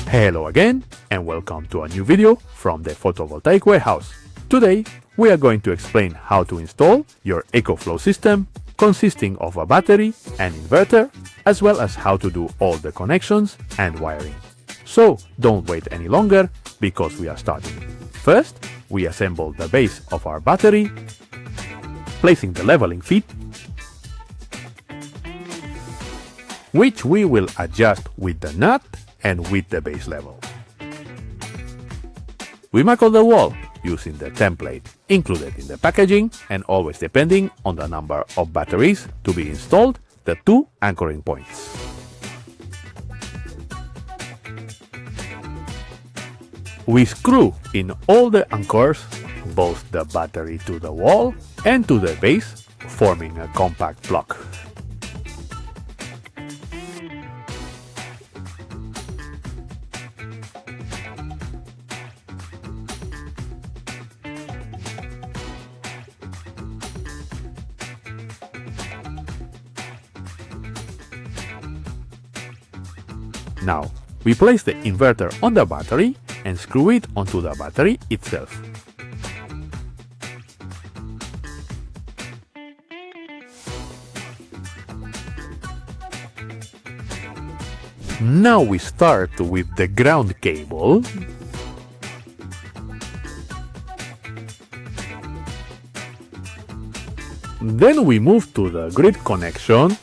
Hello again and welcome to a new video from the Photovoltaic Warehouse. Today we are going to explain how to install your EcoFlow system consisting of a battery and inverter, as well as how to do all the connections and wiring. So don't wait any longer because we are starting. First, we assemble the base of our battery, placing the leveling feet, which we will adjust with the nut and with the base level. We mark the wall using the template included in the packaging and always depending on the number of batteries to be installed, the two anchoring points. We screw in all the anchors, both the battery to the wall and to the base, forming a compact block. Now, we place the inverter on the battery and screw it onto the battery itself. Now we start with the ground cable. Then we move to the grid connection.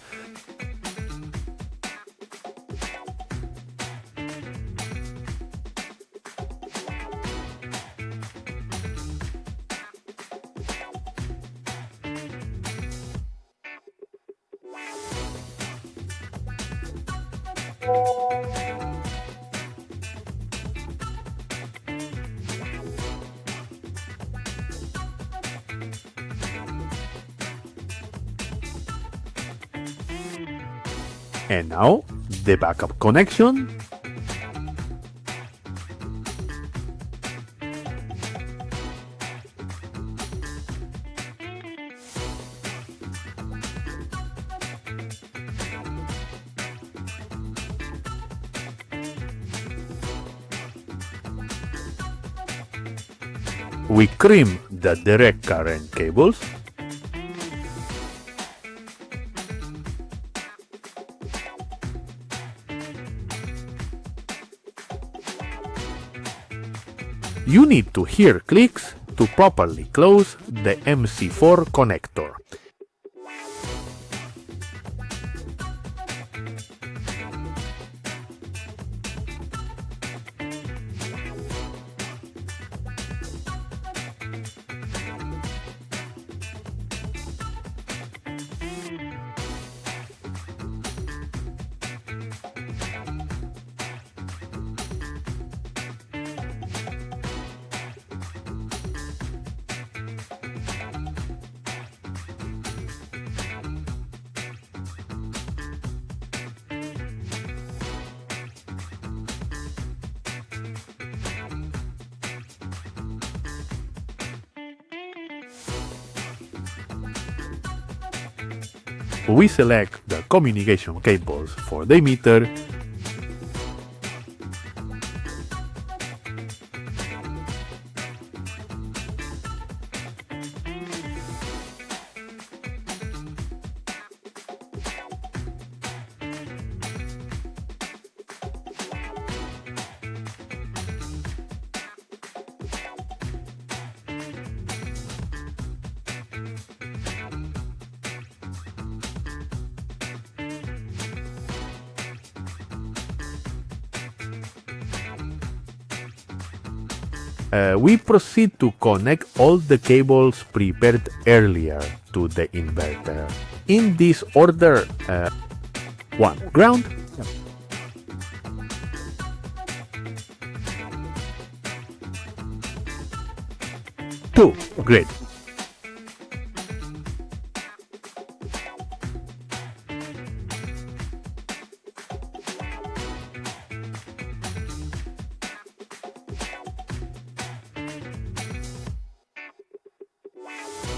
And now, the backup connection. We trim the direct current cables. You need to hear clicks to properly close the MC4 connector. We select the communication cables for the emitter, we proceed to connect all the cables prepared earlier to the inverter. In this order, 1. Ground, 2. Grid,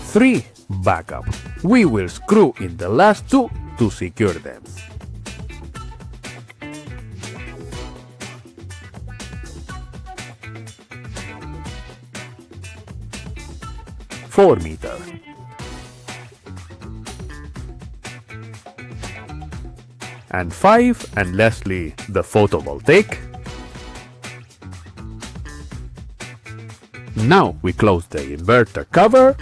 3. Backup. We will screw in the last two to secure them. 4 meters. And 5, and lastly, the photovoltaic. Now we close the inverter cover.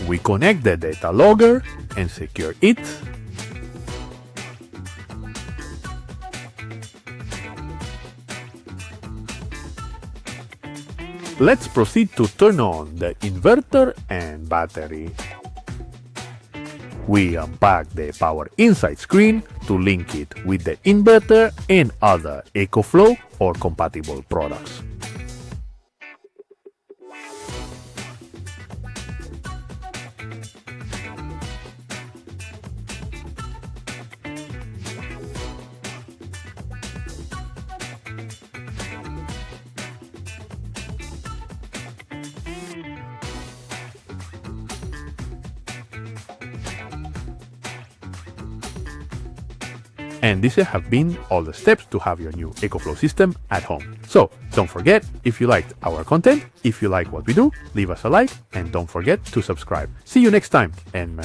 We connect the data logger and secure it. Let's proceed to turn on the inverter and battery. We unpack the power inside screen to link it with the inverter and other EcoFlow or compatible products. And these have been all the steps to have your new EcoFlow system at home. So don't forget, if you liked our content, if you like what we do, leave us a like and don't forget to subscribe. See you next time, and